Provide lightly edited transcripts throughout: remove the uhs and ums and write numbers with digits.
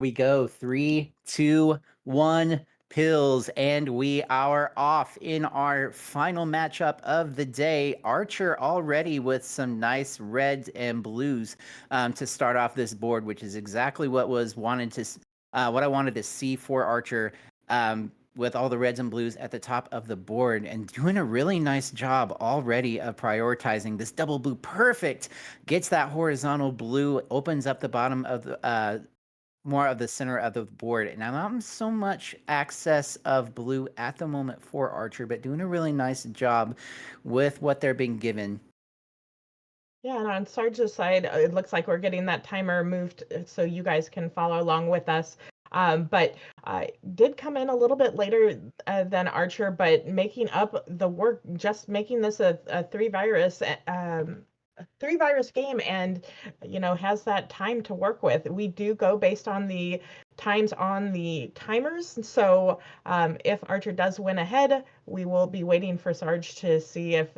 We go 3, 2, 1, pills, and we are off in our final matchup of the day. Archer already with some nice reds and blues to start off this board, which is exactly what I wanted to see for Archer. With all the reds and blues at the top of the board and doing a really nice job already of prioritizing this double blue. Perfect. Gets that horizontal blue, opens up the bottom of the more of the center of the board. And not so much access of blue at the moment for Archer, but doing a really nice job with what they're being given. Yeah, and on Sarge's side, it looks like we're getting that timer moved so you guys can follow along with us. But did come in a little bit later than Archer, but making up the work, just making this a three virus game, and has that time to work with. We do go based on the times on the timers. So if Archer does win ahead, we will be waiting for Sarge to see if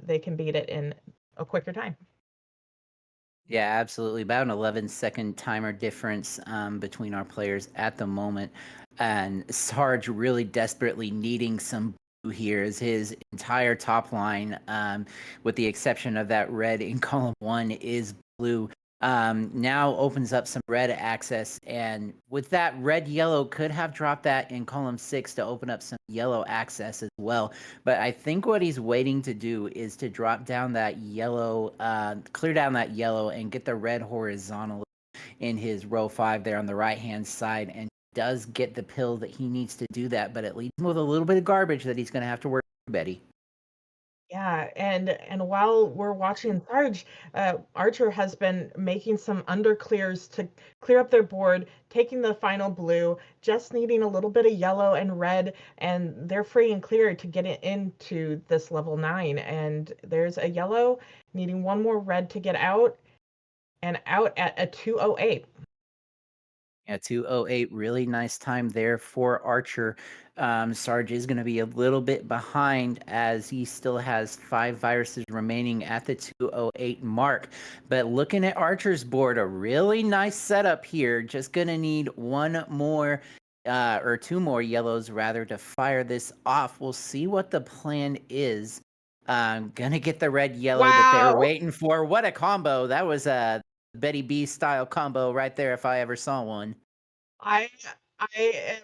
they can beat it in a quicker time. Yeah, absolutely. About an 11-second timer difference between our players at the moment. And Sarge really desperately needing some blue here as his entire top line, with the exception of that red in column one, is blue. Now opens up some red access, and with that, red yellow could have dropped that in column six to open up some yellow access as well. But I think what he's waiting to do is to drop down that yellow, clear down that yellow, and get the red horizontal in his row five there on the right hand side, and does get the pill that he needs to do that. But it leaves him with a little bit of garbage that he's going to have to work through, Betty. Yeah, and while we're watching Sarge, Archer has been making some under clears to clear up their board, taking the final blue, just needing a little bit of yellow and red, and they're free and clear to get it into this level 9. And there's a yellow needing one more red to get out, and out at a 208. Yeah, 208, really nice time there for Archer. Sarge is going to be a little bit behind as he still has 5 viruses remaining at the 208 mark. But looking at Archer's board, a really nice setup here. Just going to need one more or two more yellows rather to fire this off. We'll see what the plan is. Gonna get the red yellow that they were Wow. waiting for. What a combo! That was a Betty B style combo right there if I ever saw one. I I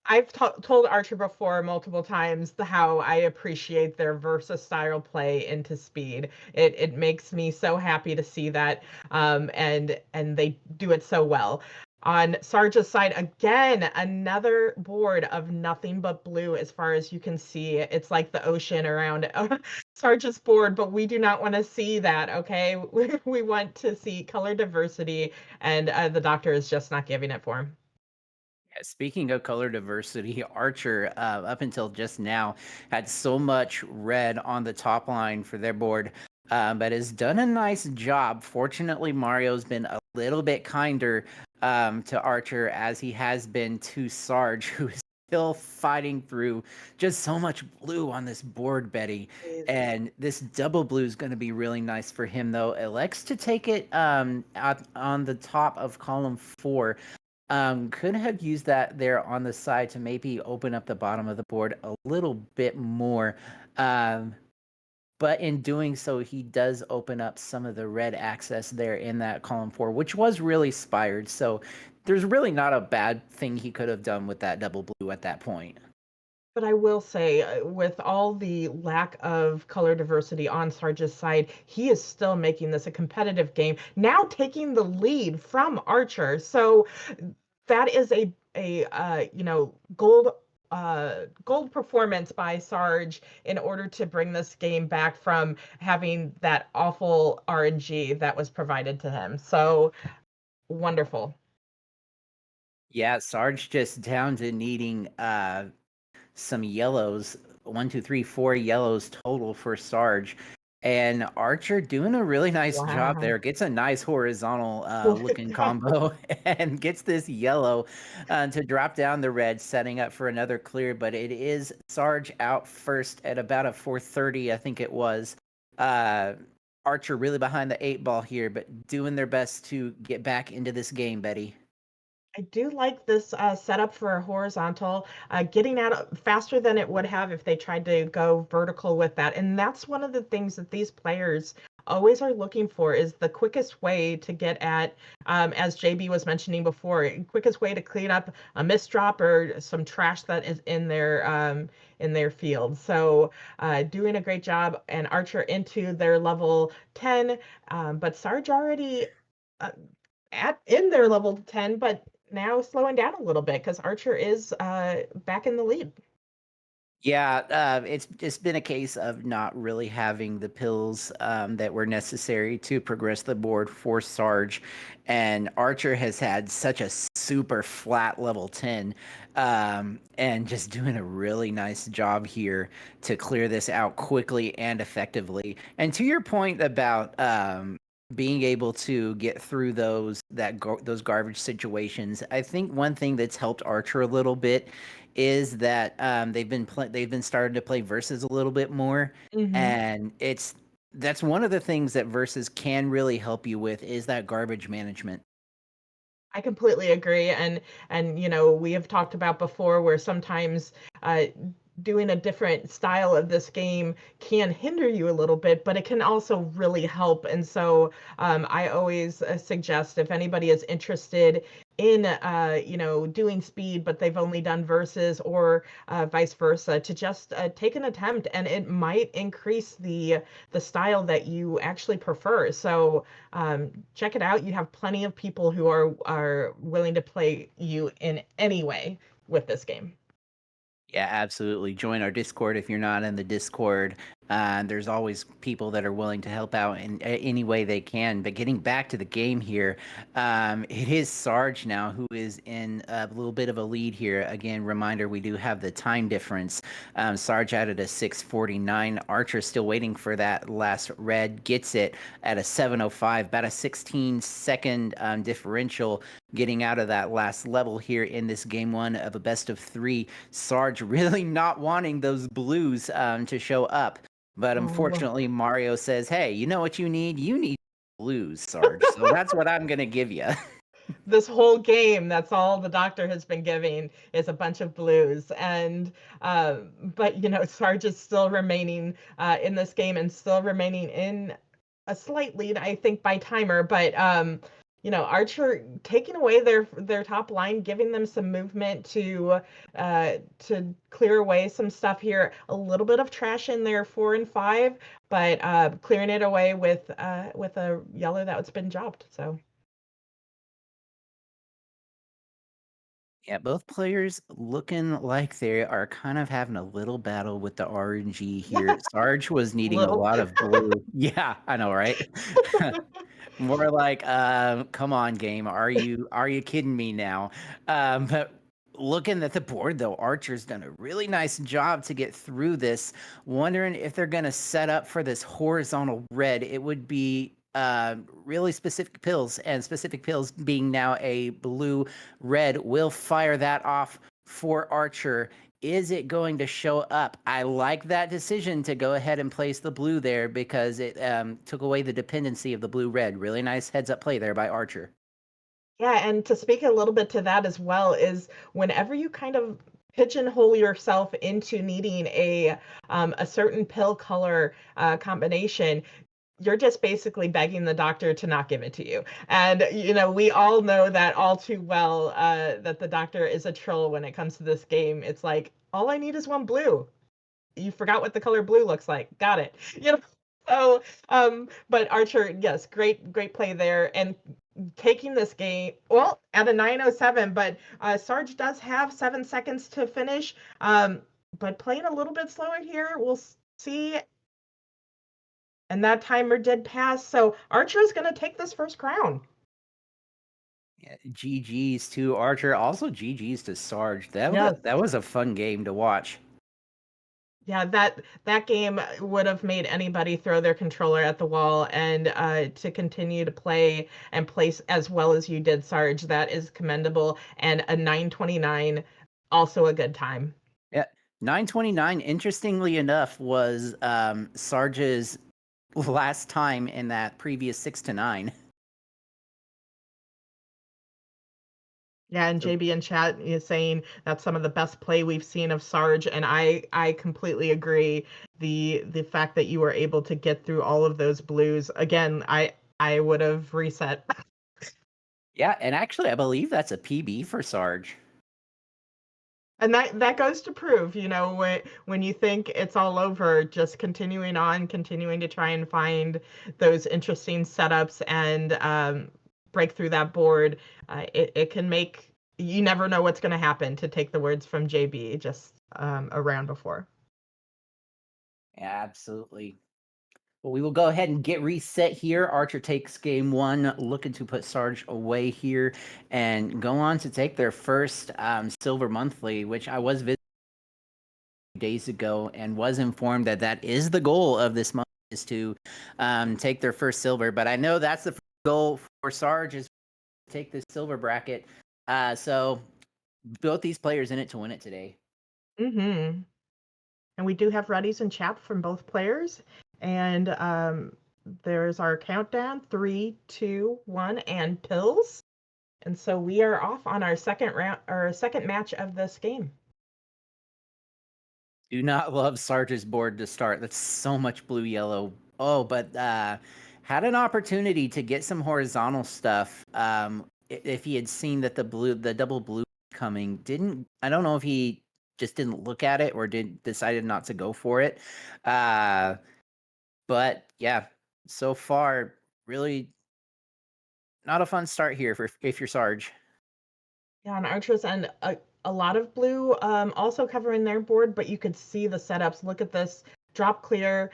am told Archer before multiple times how I appreciate their versatile play into speed. It makes me so happy to see that, and they do it so well. On Sarge's side, again, another board of nothing but blue as far as you can see. It's like the ocean around Sarge's board, but we do not want to see that, okay? We want to see color diversity, and the doctor is just not giving it for him. Yeah, speaking of color diversity, Archer, up until just now, had so much red on the top line for their board, but has done a nice job. Fortunately, Mario's been a little bit kinder to Archer as he has been to Sarge, who is still fighting through just so much blue on this board, Betty. And this double blue is going to be really nice for him, though. Elects to take it on the top of column four. Could have used that there on the side to maybe open up the bottom of the board a little bit more. Um, but in doing so, he does open up some of the red access there in that column four, which was really spired. So there's really not a bad thing he could have done with that double blue at that point. But I will say, with all the lack of color diversity on Sarge's side, he is still making this a competitive game, now taking the lead from Archer. So that is a gold performance by Sarge in order to bring this game back from having that awful RNG that was provided to him. So wonderful. Yeah, Sarge just down to needing some yellows. One, two, three, four yellows total for Sarge. And Archer doing a really nice job Wow. there. Gets a nice horizontal looking combo and gets this yellow to drop down the red, setting up for another clear. But it is Sarge out first at about a 430, I think it was. Uh, Archer really behind the eight ball here, but doing their best to get back into this game, Betty. I do like this setup for a horizontal, getting out faster than it would have if they tried to go vertical with that. And that's one of the things that these players always are looking for is the quickest way to get at, as JB was mentioning before, quickest way to clean up a misdrop or some trash that is in their field. So doing a great job and Archer into their level 10, but Sarge already uh, at in their level 10, but now slowing down a little bit because Archer is back in the lead. Yeah, it's just been a case of not really having the pills that were necessary to progress the board for Sarge, and Archer has had such a super flat level 10, and just doing a really nice job here to clear this out quickly and effectively. And to your point about being able to get through those garbage situations, I think one thing that's helped Archer a little bit is that they've been starting to play versus a little bit more, Hmm. and that's one of the things that versus can really help you with is that garbage management. I completely agree, and we have talked about before where sometimes uh, doing a different style of this game can hinder you a little bit, but it can also really help. And so I always suggest if anybody is interested in doing speed, but they've only done verses or vice versa, to just take an attempt, and it might increase the style that you actually prefer. So check it out. You have plenty of people who are willing to play you in any way with this game. Yeah, absolutely. Join our Discord if you're not in the Discord. There's always people that are willing to help out in any way they can. But getting back to the game here, it is Sarge now who is in a little bit of a lead here. Again, reminder we do have the time difference. Sarge added a 6:49. Archer still waiting for that last red. Gets it at a 7:05, about a 16-second differential getting out of that last level here in this game one of a best of three. Sarge really not wanting those blues to show up. But Oh, unfortunately, Mario says, hey, you know what you need? You need blues, Sarge. So that's what I'm going to give you. this whole game, that's all the doctor has been giving is a bunch of blues. And but Sarge is still remaining in this game and still remaining in a slight lead, I think, by timer. But Archer taking away their top line, giving them some movement to clear away some stuff here. A little bit of trash in there, 4 and 5, but clearing it away with a yellow that's been dropped. So Yeah, both players looking like they are kind of having a little battle with the RNG here. Sarge was needing a little. lot of blue. Yeah, I know, right? More like, come on, game. Are you kidding me now? But looking at the board though, Archer's done a really nice job to get through this. Wondering if they're gonna set up for this horizontal red. It would be really specific pills, and specific pills being now a blue red will fire that off for Archer. Is it going to show up? I like that decision to go ahead and place the blue there because it took away the dependency of the blue red. Really nice heads up play there by Archer. Yeah, and to speak a little bit to that as well is whenever you kind of pigeonhole yourself into needing a certain pill color combination, you're just basically begging the doctor to not give it to you. And we all know that all too well, that the doctor is a troll when it comes to this game. It's like all I need is one blue. You forgot what the color blue looks like. Got it. So, but Archer, yes, great play there, and taking this game well at a 9:07. But Sarge does have 7 seconds to finish. But playing a little bit slower here, we'll see. And that timer did pass, so Archer is going to take this first crown. Yeah, GG's to Archer. Also GG's to Sarge. Yes. That was a fun game to watch. Yeah, that game would have made anybody throw their controller at the wall, and to continue to play and place as well as you did, Sarge, that is commendable. And a 9:29, also a good time. Yeah. 929, interestingly enough, was Sarge's last time in that previous 6 to 9. Yeah, and So JB in chat is saying that's some of the best play we've seen of Sarge, and I completely agree. The fact that you were able to get through all of those blues again, I would have reset. yeah, and actually, I believe that's a PB for Sarge. And that goes to prove, when you think it's all over, just continuing on, continuing to try and find those interesting setups and break through that board, it can make you never know what's going to happen. To take the words from JB just a round before. Yeah, absolutely. Well, we will go ahead and get reset here. Archer takes game one, looking to put Sarge away here and go on to take their first silver monthly, which I was visiting days ago and was informed that that is the goal of this month is to take their first silver. But I know that's the first goal for Sarge is to take this silver bracket. So both these players in it to win it today. Mm-hmm. And we do have readies in chat from both players. And there's our countdown: three, two, one, and pills. And so we are off on our second round or second match of this game. Do not love Sarge's board to start. That's so much blue yellow. Oh, but had an opportunity to get some horizontal stuff. If he had seen that the double blue coming, didn't I don't know if he just didn't look at it or decided not to go for it. Uh, but yeah, so far really not a fun start here for if you're Sarge. Yeah, on Archer's end, a lot of blue also covering their board, but you could see the setups. Look at this drop clear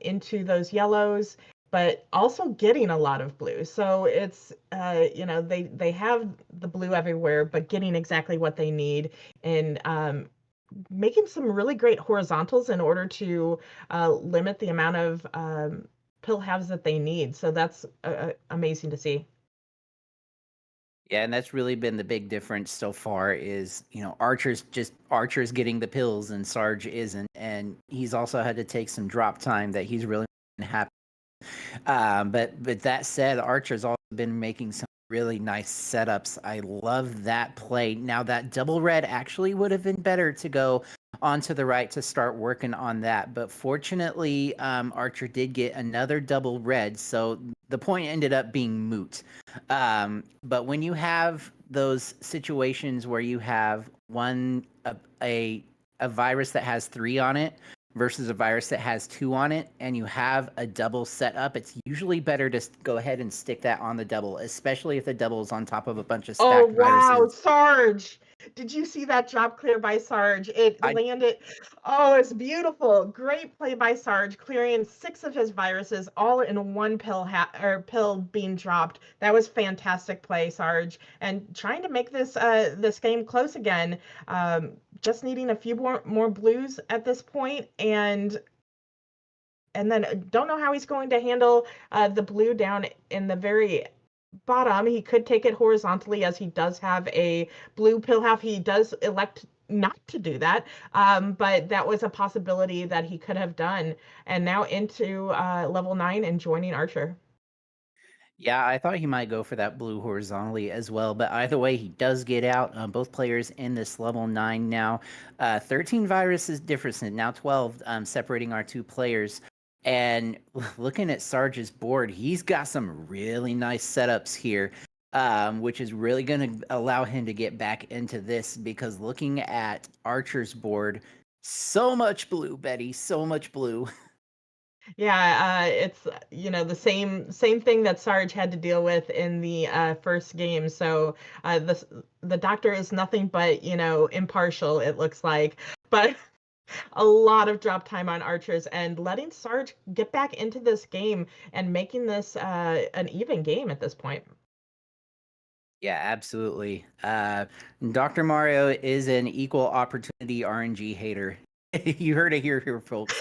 into those yellows, but also getting a lot of blue. So it's they have the blue everywhere, but getting exactly what they need and making some really great horizontals in order to limit the amount of pill halves that they need. So that's amazing to see. Yeah, and that's really been the big difference so far is, Archer's getting the pills and Sarge isn't. And he's also had to take some drop time that he's really happy. But that said, Archer's also been making some really nice setups. I love that play. Now that double red actually would have been better to go onto the right to start working on that. But fortunately, Archer did get another double red, so the point ended up being moot. But when you have those situations where you have a virus that has 3 on it versus a virus that has 2 on it, and you have a double set up, it's usually better to go ahead and stick that on the double, especially if the double is on top of a bunch of Oh, stacked wow, viruses. Sarge. Did you see that drop clear by Sarge? It I landed. Oh, it's beautiful. Great play by Sarge, clearing 6 of his viruses all in one pill being dropped. That was fantastic play, Sarge. And trying to make this game close again. Just needing a few more blues at this point, and then don't know how he's going to handle the blue down in the very bottom. He could take it horizontally as he does have a blue pill half. He does elect not to do that, but that was a possibility that he could have done. And now into level 9 and joining Archer. Yeah, I thought he might go for that blue horizontally as well, but either way, he does get out. Both players in this level 9 now. 13 viruses difference, now 12, separating our two players. And looking at Sarge's board, he's got some really nice setups here, which is really going to allow him to get back into this because looking at Archer's board, so much blue, Betty, so much blue. Yeah, it's the same thing that Sarge had to deal with in the first game. So the doctor is nothing but impartial. It looks like, but a lot of drop time on Archer's end, letting Sarge get back into this game and making this an even game at this point. Yeah, absolutely. Dr. Mario is an equal opportunity RNG hater. You heard it here, folks.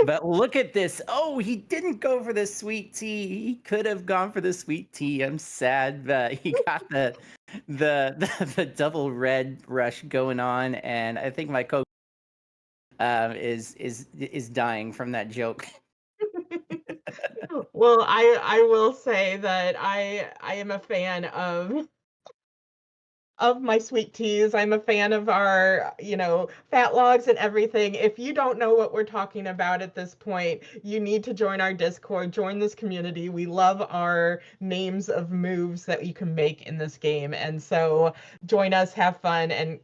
But look at this. Oh, he didn't go for the sweet tea. He could have gone for the sweet tea. I'm sad that he got the double red rush going on, and I think my coach is dying from that joke. Well, I will say that I am a fan of of my sweet teas. I'm a fan of our, fat logs and everything. If you don't know what we're talking about at this point, you need to join our Discord, join this community. We love our names of moves that you can make in this game. And so join us, have fun, and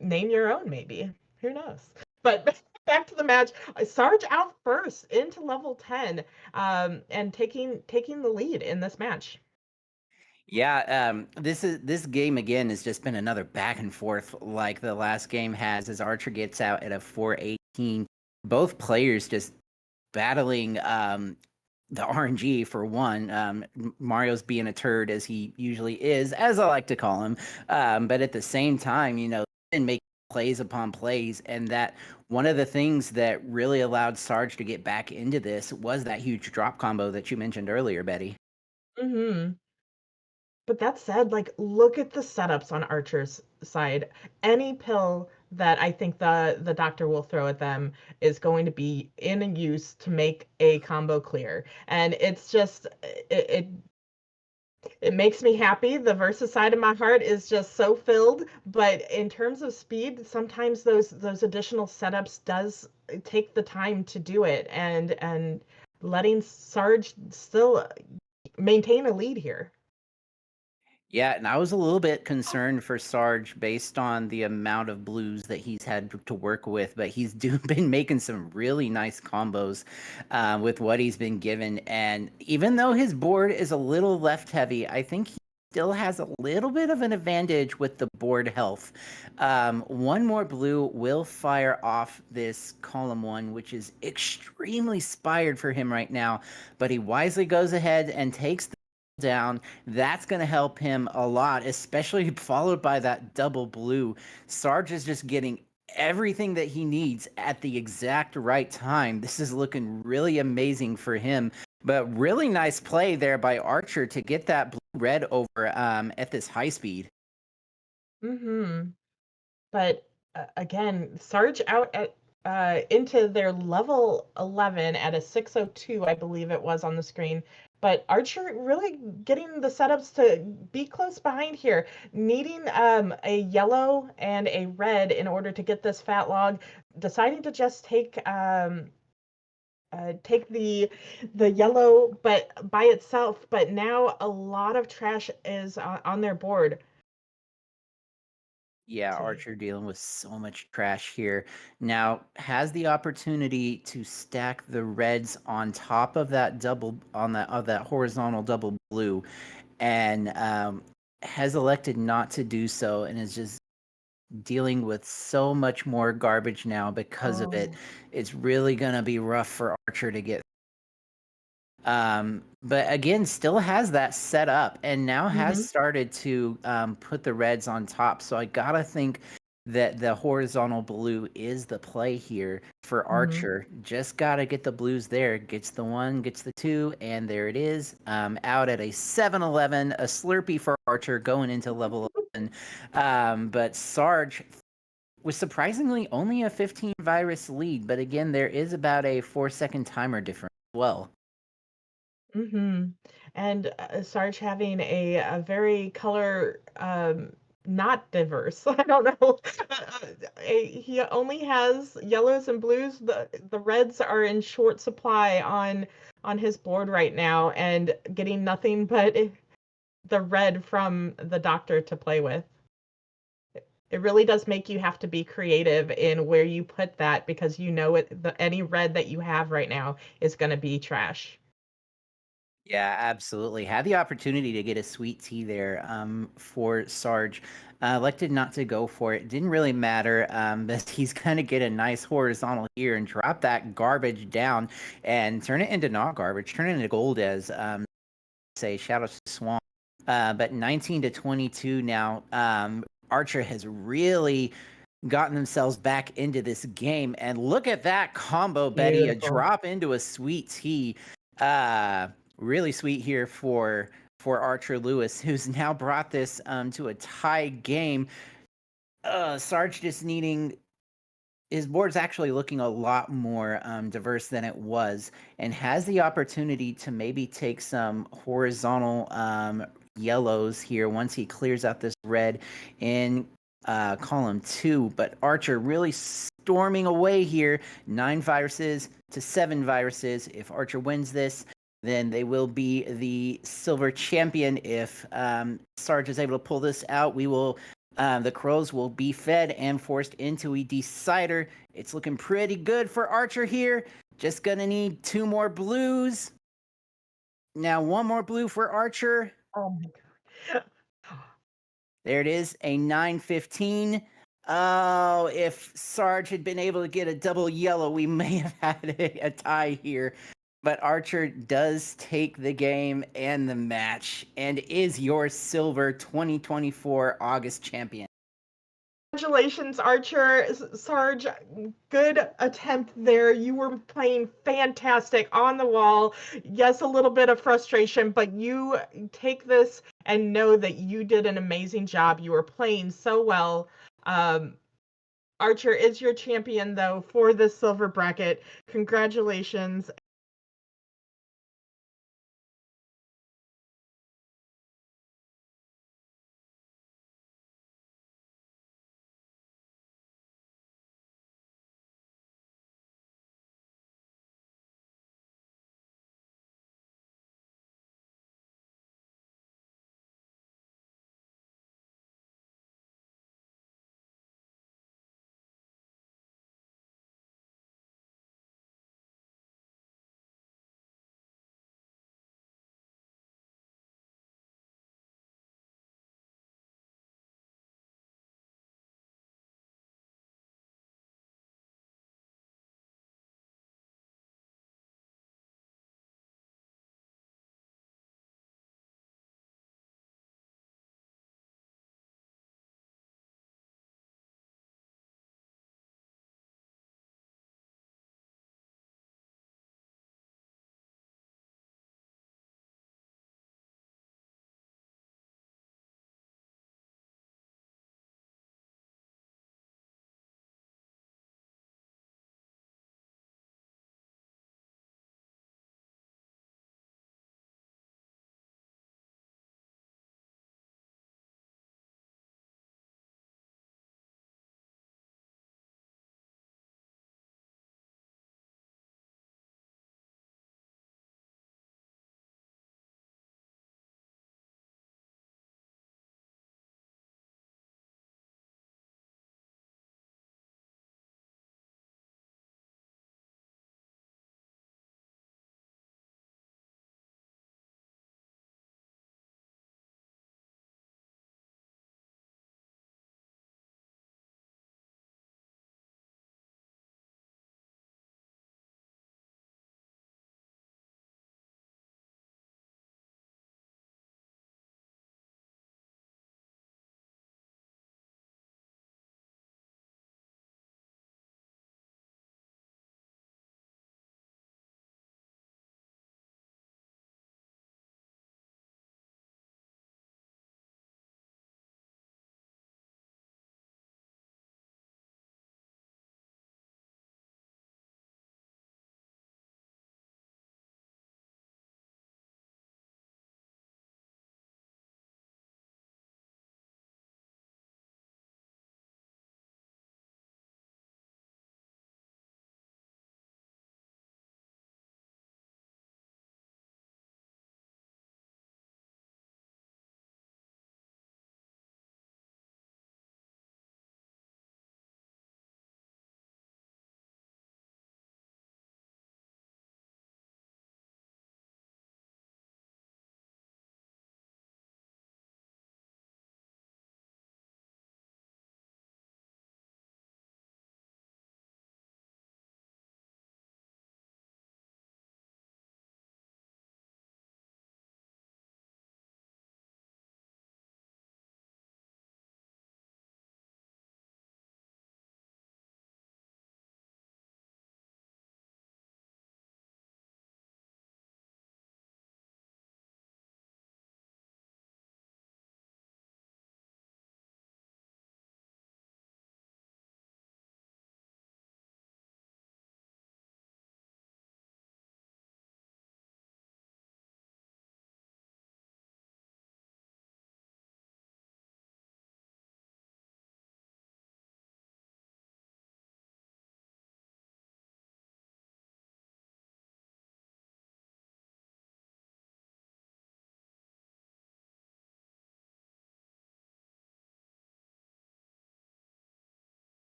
name your own, maybe. Who knows? But back to the match. Sarge out first into level 10, and taking the lead in this match. Yeah, this game again has just been another back and forth like the last game has as Archer gets out at a 418. Both players just battling the RNG for one. Mario's being a turd as he usually is, as I like to call him. But at the same time, and make plays upon plays, and that one of the things that really allowed Sarge to get back into this was that huge drop combo that you mentioned earlier, Betty. Hmm. But that said, like, look at the setups on Archer's side. Any pill that I think the doctor will throw at them is going to be in use to make a combo clear. And it's just it makes me happy. The Versus side of my heart is just so filled. But in terms of speed, sometimes those additional setups does take the time to do it, and letting Sarge still maintain a lead here. Yeah, and I was a little bit concerned for Sarge based on the amount of blues that he's had to work with, but he's been making some really nice combos with what he's been given. And even though his board is a little left heavy, I think he still has a little bit of an advantage with the board health. One more blue will fire off this column one, which is extremely inspired for him right now, but he wisely goes ahead and takes the down. That's going to help him a lot, especially followed by that double blue. Sarge is just getting everything that he needs at the exact right time. This is looking really amazing for him. But really nice play there by Archer to get that blue red over at this high speed. Hmm. But again, Sarge out at into their level 11 at a 602, I believe it was on the screen. But Archer really getting the setups to be close behind here, needing a yellow and a red in order to get this fat log, deciding to just take the yellow but by itself. But now a lot of trash is on their board. Yeah, See. Archer dealing with so much trash here. Now has the opportunity to stack the reds on top of that double on that of that horizontal double blue, and has elected not to do so, and is just dealing with so much more garbage now because of it. Oh. It's really gonna be rough for Archer to get. But again, still has that set up and now has Hmm. started to put the reds on top. So I gotta think that the horizontal blue is the play here for Hmm. Archer. Just gotta get the blues there. Gets the one, gets the two, and there it is. Out at a 7-11, a Slurpee for Archer going into level 11. But Sarge was surprisingly only a 15 virus lead. But again, there is about a 4-second timer difference as well. Mhm. And, Sarge having a very color, not diverse, I don't know. He only has yellows and blues. The reds are in short supply on his board right now and getting nothing but the red from the doctor to play with. It really does make you have to be creative in where you put that because you know any red that you have right now is gonna be trash. Yeah, absolutely. Had the opportunity to get a sweet tea there for Sarge. Elected not to go for it. Didn't really matter. But he's going to get a nice horizontal here and drop that garbage down and turn it into not garbage, turn it into gold as say, shout out to Swan. But 19 to 22 now. Archer has really gotten themselves back into this game. And look at that combo, Betty. A Beautiful. drop into a sweet tea. Uh, really sweet here for Archer Lewis, who's now brought this to a tie game. Sarge just needing his board's actually looking a lot more diverse than it was, and has the opportunity to maybe take some horizontal yellows here once he clears out this red in column 2. But Archer really storming away here. 9 viruses to 7 viruses. If Archer wins this, then they will be the silver champion. If Sarge is able to pull this out, we will. The Crows will be fed and forced into a decider. It's looking pretty good for Archer here. Just gonna need 2 more blues. Now 1 more blue for Archer. Oh my god. There it is, a 9-15. Oh, if Sarge had been able to get a double yellow, we may have had a tie here. But Archer does take the game and the match and is your silver 2024 August champion. Congratulations, Archer. Sarge, good attempt there. You were playing fantastic on the wall. Yes, a little bit of frustration, but you take this and know that you did an amazing job. You were playing so well. Archer is your champion, though, for the silver bracket. Congratulations.